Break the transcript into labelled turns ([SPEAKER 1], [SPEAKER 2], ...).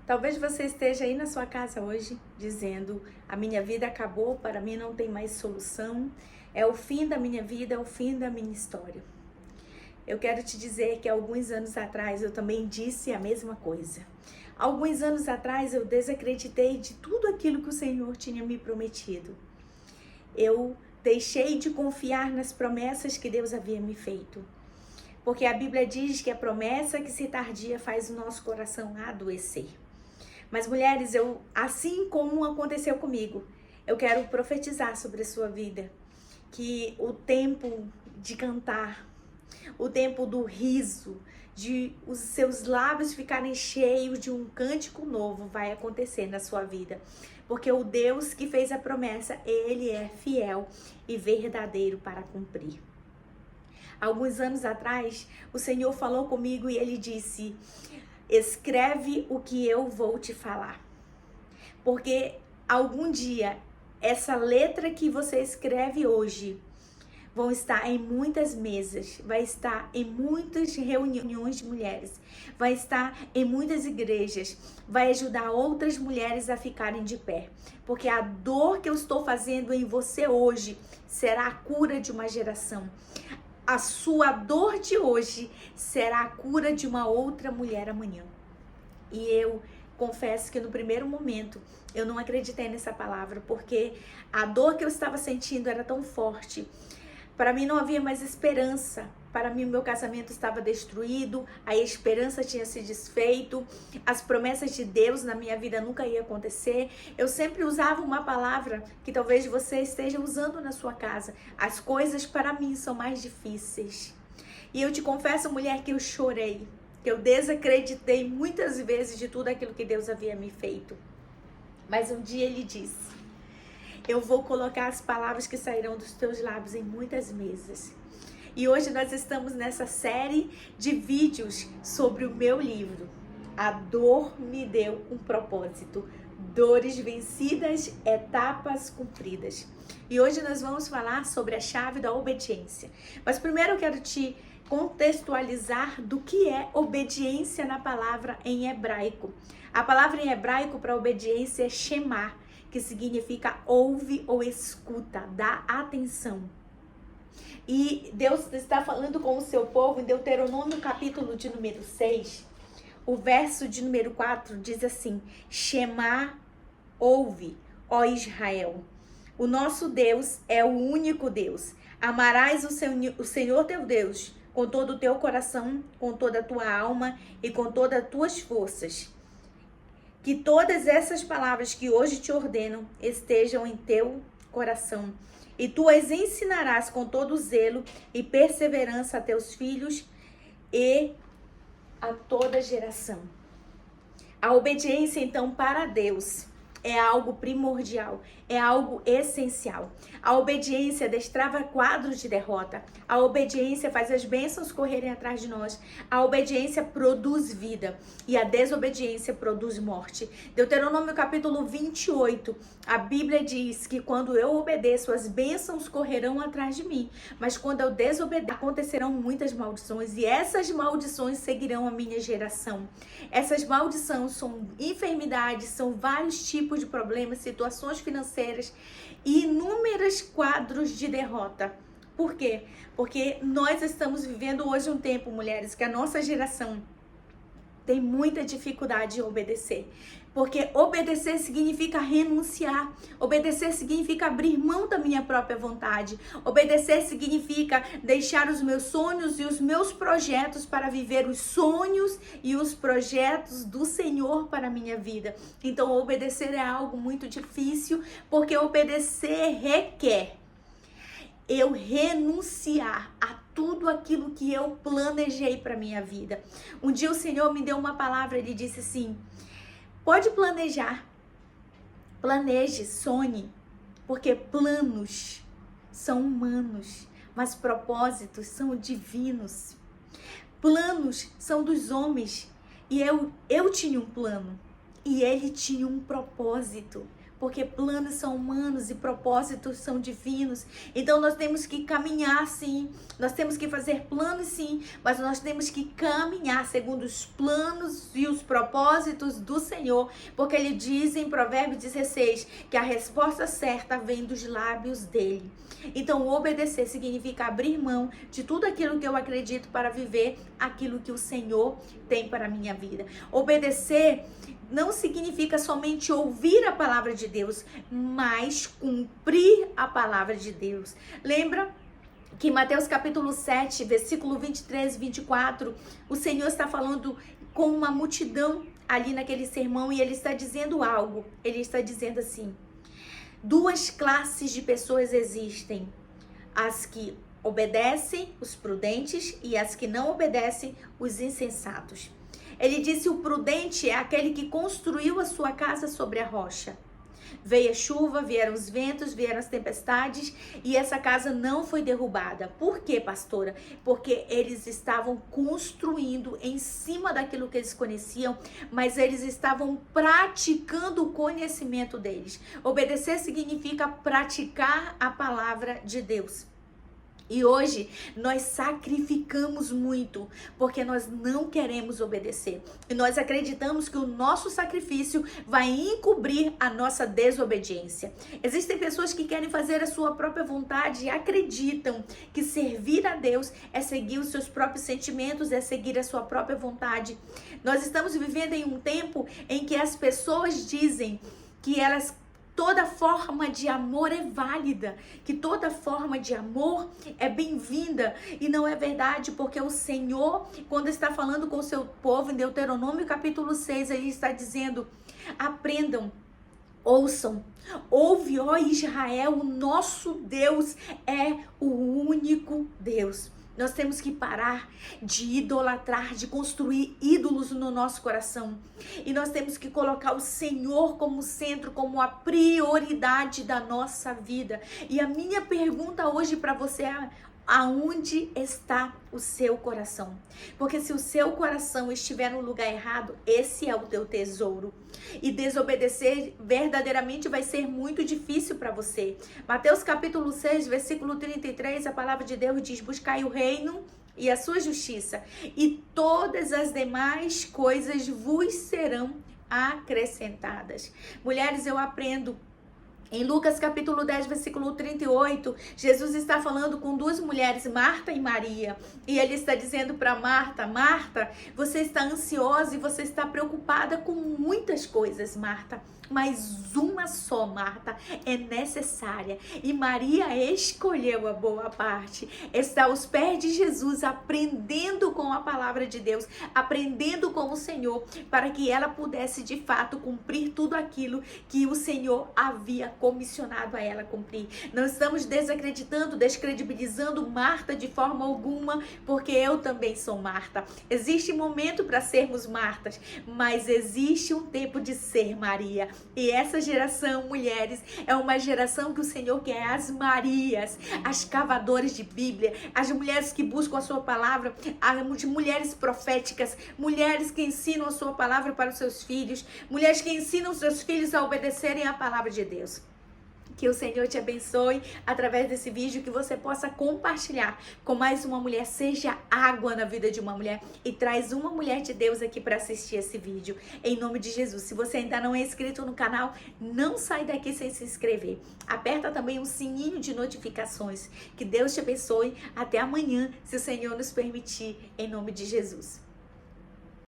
[SPEAKER 1] Talvez você esteja aí na sua casa hoje dizendo: a minha vida acabou, para mim não tem mais solução, é o fim da minha vida, é o fim da minha história. Eu quero te dizer que alguns anos atrás eu também disse a mesma coisa. Alguns anos atrás eu desacreditei de tudo aquilo que o Senhor tinha me prometido. Eu deixei de confiar nas promessas que Deus havia me feito. Porque a Bíblia diz que a promessa que se tardia faz o nosso coração adoecer. Mas mulheres, assim como aconteceu comigo, eu quero profetizar sobre a sua vida que o tempo de cantar, o tempo do riso, de os seus lábios ficarem cheios de um cântico novo vai acontecer na sua vida. Porque o Deus que fez a promessa, Ele é fiel e verdadeiro para cumprir. Alguns anos atrás, o Senhor falou comigo e Ele disse: escreve o que eu vou te falar. Porque algum dia, essa letra que você escreve hoje vão estar em muitas mesas, vai estar em muitas reuniões de mulheres, vai estar em muitas igrejas, vai ajudar outras mulheres a ficarem de pé. Porque a dor que eu estou fazendo em você hoje será a cura de uma geração. A sua dor de hoje será a cura de uma outra mulher amanhã. E eu confesso que no primeiro momento eu não acreditei nessa palavra, porque a dor que eu estava sentindo era tão forte. Para mim não havia mais esperança. Para mim o meu casamento estava destruído, a esperança tinha se desfeito, as promessas de Deus na minha vida nunca iam acontecer. Eu sempre usava uma palavra que talvez você esteja usando na sua casa: as coisas para mim são mais difíceis. E eu te confesso, mulher, que eu chorei, que eu desacreditei muitas vezes de tudo aquilo que Deus havia me feito. Mas um dia Ele disse: eu vou colocar as palavras que sairão dos teus lábios em muitas mesas. E hoje nós estamos nessa série de vídeos sobre o meu livro. A dor me deu um propósito. Dores vencidas, etapas cumpridas. E hoje nós vamos falar sobre a chave da obediência. Mas primeiro eu quero te contextualizar do que é obediência na palavra em hebraico. A palavra em hebraico para obediência é shema, que significa ouve ou escuta, dá atenção. E Deus está falando com o seu povo em Deuteronômio capítulo de número 6, o verso de número 4 diz assim: Shema, ouve, ó Israel, o nosso Deus é o único Deus. Amarás o Senhor teu Deus com todo o teu coração, com toda a tua alma e com todas as tuas forças. Que todas essas palavras que hoje te ordenam estejam em teu coração, e tu as ensinarás com todo zelo e perseverança a teus filhos e a toda geração. A obediência, então, para Deus é algo primordial, é algo essencial. A obediência destrava quadros de derrota. A obediência faz as bênçãos correrem atrás de nós. A obediência produz vida e a desobediência produz morte. Deuteronômio capítulo 28, a Bíblia diz que quando eu obedeço, as bênçãos correrão atrás de mim. Mas quando eu desobedeço, acontecerão muitas maldições e essas maldições seguirão a minha geração. Essas maldições são enfermidades, são vários tipos de problemas, situações financeiras e inúmeros quadros de derrota. Por quê? Porque nós estamos vivendo hoje um tempo, mulheres, que a nossa geração tem muita dificuldade em obedecer. Porque obedecer significa renunciar. Obedecer significa abrir mão da minha própria vontade. Obedecer significa deixar os meus sonhos e os meus projetos para viver os sonhos e os projetos do Senhor para a minha vida. Então, obedecer é algo muito difícil, porque obedecer requer eu renunciar a tudo aquilo que eu planejei para minha vida. Um dia o Senhor me deu uma palavra, Ele disse assim: pode planejar, planeje, sonhe, porque planos são humanos, mas propósitos são divinos. Planos são dos homens, e eu tinha um plano, e Ele tinha um propósito. porque planos são humanos e propósitos são divinos. Então nós temos que caminhar sim, nós temos que fazer planos sim, mas nós temos que caminhar segundo os planos e os propósitos do Senhor, porque ele diz em Provérbios 16 que a resposta certa vem dos lábios dele. Então obedecer significa abrir mão de tudo aquilo que eu acredito para viver aquilo que o Senhor tem para a minha vida. Obedecer não significa somente ouvir a palavra de Deus, mas cumprir a palavra de Deus. Lembra que em Mateus capítulo 7, versículo 23 e 24, o Senhor está falando com uma multidão ali naquele sermão e ele está dizendo algo. Ele está dizendo assim: duas classes de pessoas existem, as que obedecem, os prudentes, e as que não obedecem, os insensatos. Ele disse: o prudente é aquele que construiu a sua casa sobre a rocha. Veio a chuva, vieram os ventos, vieram as tempestades e essa casa não foi derrubada. Por quê, pastora? Porque eles estavam construindo em cima daquilo que eles conheciam, mas eles estavam praticando o conhecimento deles. Obedecer significa praticar a palavra de Deus. E hoje nós sacrificamos muito porque nós não queremos obedecer. E nós acreditamos que o nosso sacrifício vai encobrir a nossa desobediência. Existem pessoas que querem fazer a sua própria vontade e acreditam que servir a Deus é seguir os seus próprios sentimentos, é seguir a sua própria vontade. Nós estamos vivendo em um tempo em que as pessoas dizem que toda forma de amor é válida, que toda forma de amor é bem-vinda. E não é verdade, porque o Senhor, quando está falando com o seu povo, em Deuteronômio capítulo 6, ele está dizendo: aprendam, ouçam, ouve, ó Israel, o nosso Deus é o único Deus. Nós temos que parar de idolatrar, de construir ídolos no nosso coração. E nós temos que colocar o Senhor como centro, como a prioridade da nossa vida. E a minha pergunta hoje para você é: aonde está o seu coração? Porque se o seu coração estiver no lugar errado, esse é o teu tesouro. E desobedecer verdadeiramente vai ser muito difícil para você. Mateus capítulo 6, versículo 33, a palavra de Deus diz: buscai o reino e a sua justiça, e todas as demais coisas vos serão acrescentadas. Mulheres, eu aprendo em Lucas capítulo 10, versículo 38, Jesus está falando com duas mulheres, Marta e Maria. E ele está dizendo para Marta: Marta, você está ansiosa e você está preocupada com muitas coisas, Marta. Mas uma só, Marta, é necessária. E Maria escolheu a boa parte. Está aos pés de Jesus, aprendendo com a palavra de Deus, aprendendo com o Senhor, para que ela pudesse de fato cumprir tudo aquilo que o Senhor havia comissionado a ela cumprir. Não estamos desacreditando, descredibilizando Marta de forma alguma, porque eu também sou Marta. Existe momento para sermos Martas, mas existe um tempo de ser Maria. E essa geração, mulheres, é uma geração que o Senhor quer as Marias, as cavadoras de Bíblia, as mulheres que buscam a sua palavra, as mulheres proféticas, mulheres que ensinam a sua palavra para os seus filhos, mulheres que ensinam os seus filhos a obedecerem à palavra de Deus. Que o Senhor te abençoe através desse vídeo, que você possa compartilhar com mais uma mulher. Seja água na vida de uma mulher e traz uma mulher de Deus aqui para assistir esse vídeo, em nome de Jesus. Se você ainda não é inscrito no canal, não sai daqui sem se inscrever. Aperta também o sininho de notificações. Que Deus te abençoe. Até amanhã, se o Senhor nos permitir, em nome de Jesus.